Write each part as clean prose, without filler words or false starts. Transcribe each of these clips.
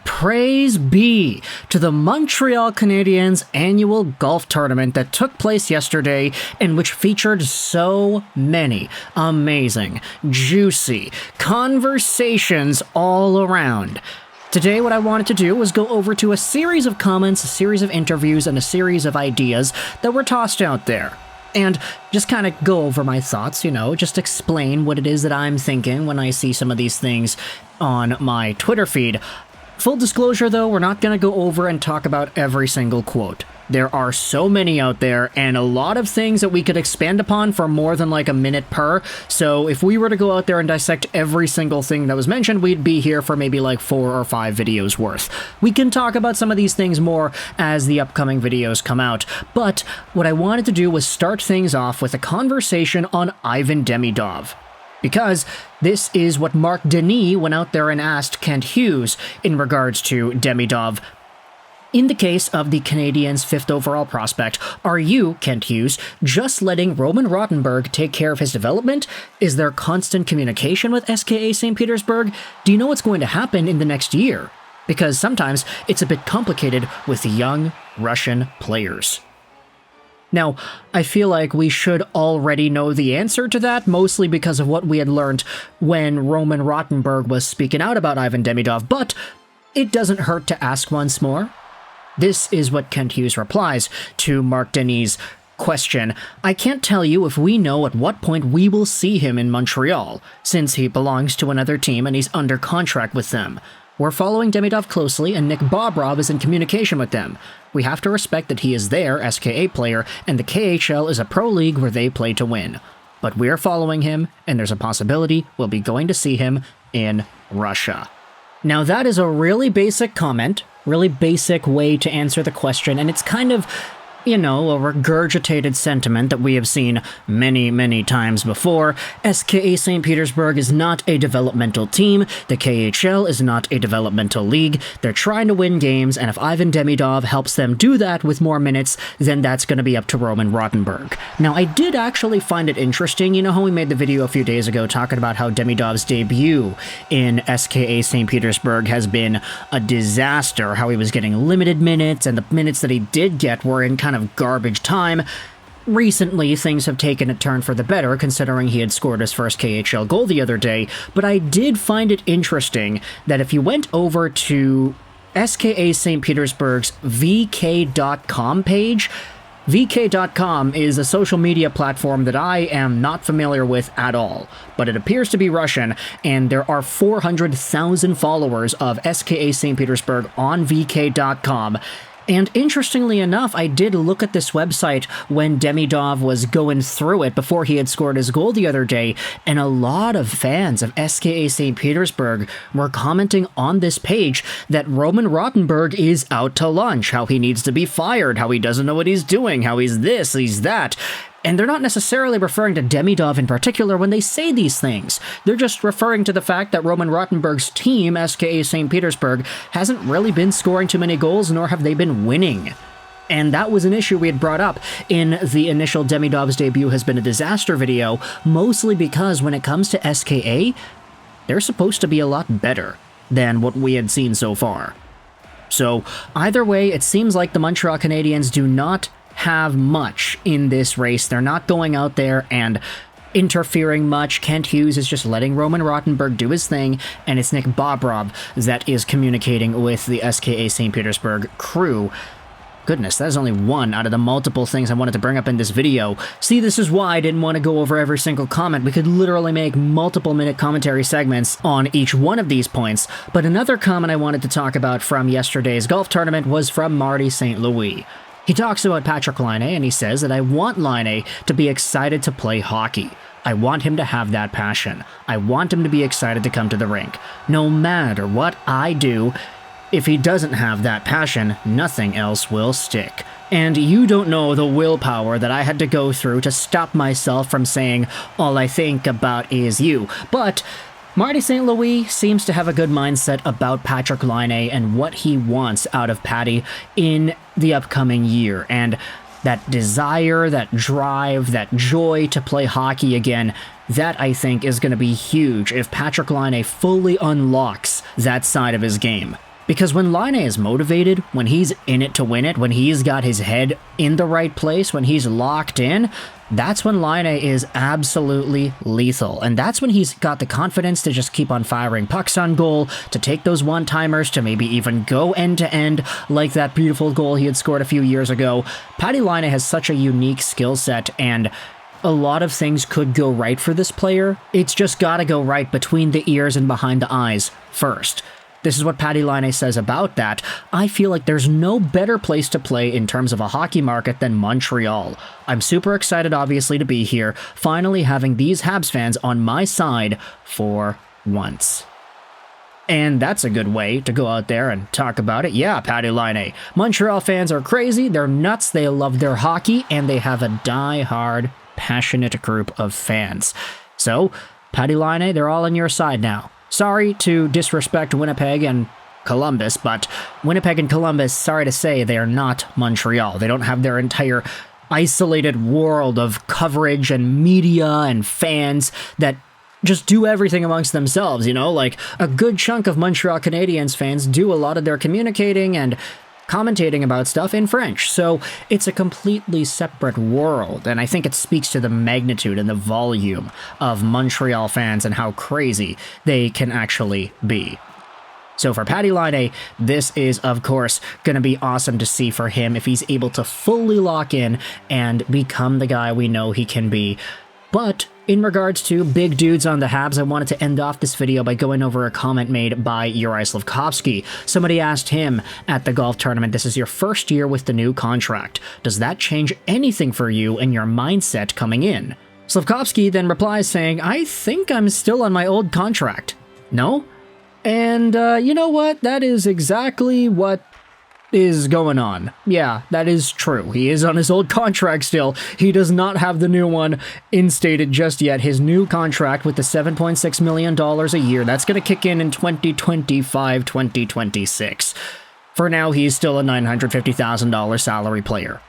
Praise be to the Montreal Canadiens annual golf tournament that took place yesterday and which featured so many amazing, juicy conversations all around. Today, what I wanted to do was go over to a series of comments, a series of interviews, and a series of ideas that were tossed out there. And just kind of go over my thoughts, just explain what it is that I'm thinking when I see some of these things on my Twitter feed. Full disclosure though, we're not going to go over and talk about every single quote. There are so many out there and a lot of things that we could expand upon for more than like a minute per. So if we were to go out there and dissect every single thing that was mentioned, we'd be here for maybe like 4 or 5 videos worth. We can talk about some of these things more as the upcoming videos come out. But what I wanted to do was start things off with a conversation on Ivan Demidov. Because this is what Mark Denis went out there and asked Kent Hughes in regards to Demidov. In the case of the Canadiens' 5th overall prospect, are you, Kent Hughes, just letting Roman Rothenberg take care of his development? Is there constant communication with SKA St. Petersburg? Do you know what's going to happen in the next year? Because sometimes it's a bit complicated with young Russian players. Now, I feel like we should already know the answer to that, mostly because of what we had learned when Roman Rothenberg was speaking out about Ivan Demidov, but it doesn't hurt to ask once more. This is what Kent Hughes replies to Mark Denis' question. I can't tell you if we know at what point we will see him in Montreal, since he belongs to another team and he's under contract with them. We're following Demidov closely, and Nick Bobrov is in communication with them. We have to respect that he is their SKA player, and the KHL is a pro league where they play to win. But we're following him, and there's a possibility we'll be going to see him in Russia. Now that is a really basic comment, really basic way to answer the question, and it's kind of, a regurgitated sentiment that we have seen many, many times before. SKA St. Petersburg is not a developmental team. The KHL is not a developmental league. They're trying to win games, and if Ivan Demidov helps them do that with more minutes, then that's going to be up to Roman Rothenberg. Now, I did actually find it interesting. You know how we made the video a few days ago talking about how Demidov's debut in SKA St. Petersburg has been a disaster, how he was getting limited minutes, and the minutes that he did get were in kind of garbage time. Recently, things have taken a turn for the better, considering he had scored his first KHL goal the other day, but I did find it interesting that if you went over to SKA St. Petersburg's VK.com page, VK.com is a social media platform that I am not familiar with at all, but it appears to be Russian, and there are 400,000 followers of SKA St. Petersburg on VK.com. And interestingly enough, I did look at this website when Demidov was going through it before he had scored his goal the other day, and a lot of fans of SKA St. Petersburg were commenting on this page that Roman Rothenberg is out to lunch, how he needs to be fired, how he doesn't know what he's doing, how he's this, he's that. And they're not necessarily referring to Demidov in particular when they say these things. They're just referring to the fact that Roman Rothenberg's team, SKA St. Petersburg, hasn't really been scoring too many goals, nor have they been winning. And that was an issue we had brought up in the initial Demidov's debut has been a disaster video, mostly because when it comes to SKA, they're supposed to be a lot better than what we had seen so far. So, either way, it seems like the Montreal Canadiens do not have much in this race. They're not going out there and interfering much. Kent Hughes is just letting Roman Rothenberg do his thing, and it's Nick Bobrov that is communicating with the SKA St. Petersburg crew. Goodness, that is only one out of the multiple things I wanted to bring up in this video. See, this is why I didn't want to go over every single comment. We could literally make multiple minute commentary segments on each one of these points. But another comment I wanted to talk about from yesterday's golf tournament was from Marty St. Louis. He talks about Patrik Laine, and he says that I want Laine to be excited to play hockey. I want him to have that passion. I want him to be excited to come to the rink. No matter what I do, if he doesn't have that passion, nothing else will stick. And you don't know the willpower that I had to go through to stop myself from saying, all I think about is you. But Marty St. Louis seems to have a good mindset about Patrik Laine and what he wants out of Patty in the upcoming year. And that desire, that drive, that joy to play hockey again, that I think is going to be huge if Patrik Laine fully unlocks that side of his game. Because when Laine is motivated, when he's in it to win it, when he's got his head in the right place, when he's locked in, that's when Laine is absolutely lethal. And that's when he's got the confidence to just keep on firing pucks on goal, to take those one-timers, to maybe even go end-to-end like that beautiful goal he had scored a few years ago. Patrik Laine has such a unique skill set, and a lot of things could go right for this player. It's just gotta go right between the ears and behind the eyes first. This is what Patrik Laine says about that. I feel like there's no better place to play in terms of a hockey market than Montreal. I'm super excited, obviously, to be here, finally having these Habs fans on my side for once. And that's a good way to go out there and talk about it. Yeah, Patrik Laine. Montreal fans are crazy, they're nuts, they love their hockey, and they have a die-hard, passionate group of fans. So, Patrik Laine, they're all on your side now. Sorry to disrespect Winnipeg and Columbus, but Winnipeg and Columbus, sorry to say, they are not Montreal. They don't have their entire isolated world of coverage and media and fans that just do everything amongst themselves, you know? Like, a good chunk of Montreal Canadiens fans do a lot of their communicating and commentating about stuff in French, so it's a completely separate world, and I think it speaks to the magnitude and the volume of Montreal fans and how crazy they can actually be. So for Patrik Laine, this is, of course, going to be awesome to see for him if he's able to fully lock in and become the guy we know he can be. But in regards to big dudes on the Habs, I wanted to end off this video by going over a comment made by Juraj Slafkovsky. Somebody asked him at the golf tournament, this is your first year with the new contract. Does that change anything for you and your mindset coming in? Slafkovsky then replies saying, I think I'm still on my old contract. No? And you know what? That is exactly what is going on. Yeah, that is true. He is on his old contract still. He does not have the new one instated just yet. His new contract with the $7.6 million a year, that's going to kick in 2025, 2026. For now, he's still a $950,000 salary player.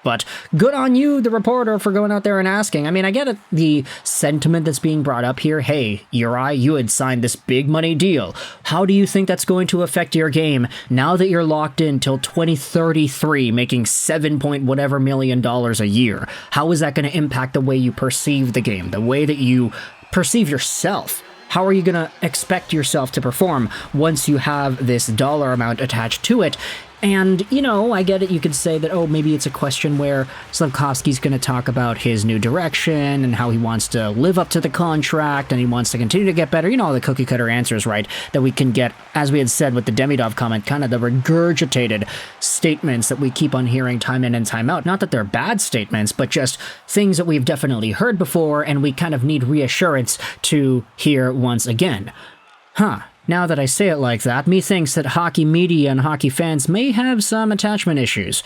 But good on you, the reporter, for going out there and asking. I mean, I get the sentiment that's being brought up here. Hey, Uri, you had signed this big money deal. How do you think that's going to affect your game now that you're locked in till 2033, making $7 million a year? How is that going to impact the way you perceive the game, the way that you perceive yourself? How are you going to expect yourself to perform once you have this dollar amount attached to it? And, you know, I get it, you could say that, oh, maybe it's a question where Slafkovsky's going to talk about his new direction and how he wants to live up to the contract and he wants to continue to get better. You know, all the cookie-cutter answers, right, that we can get, as we had said with the Demidov comment, kind of the regurgitated statements that we keep on hearing time in and time out. Not that they're bad statements, but just things that we've definitely heard before and we kind of need reassurance to hear once again. Now that I say it like that, methinks that hockey media and hockey fans may have some attachment issues.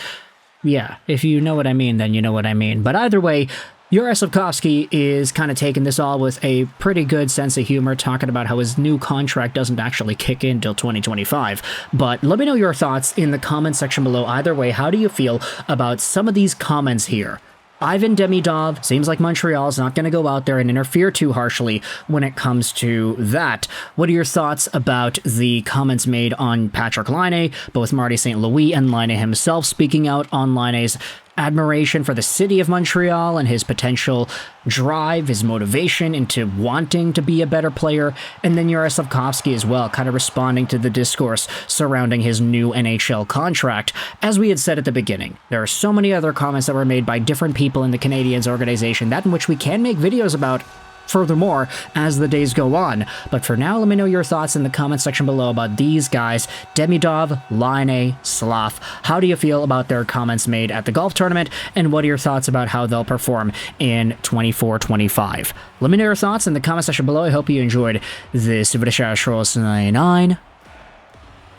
Yeah, if you know what I mean, then you know what I mean. But either way, Juraj Slafkovsky is kind of taking this all with a pretty good sense of humor, talking about how his new contract doesn't actually kick in till 2025. But let me know your thoughts in the comment section below. Either way, how do you feel about some of these comments here? Ivan Demidov, seems like Montreal's not going to go out there and interfere too harshly when it comes to that. What are your thoughts about the comments made on Patrik Laine, both Marty St. Louis and Laine himself speaking out on Laine's admiration for the city of Montreal and his potential drive, his motivation into wanting to be a better player, and then Juraj Slafkovsky as well, kind of responding to the discourse surrounding his new NHL contract. As we had said at the beginning, there are so many other comments that were made by different people in the Canadiens organization, that in which we can make videos about furthermore as the days go on. But for now, let me know your thoughts in the comment section below about these guys, Demidov, Laine, Slaf. How do you feel about their comments made at the golf tournament, and what are your thoughts about how they'll perform in 24-25? Let me know your thoughts in the comment section below. I hope you enjoyed this video,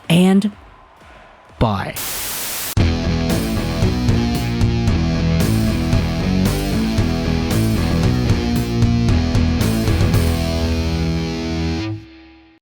and bye.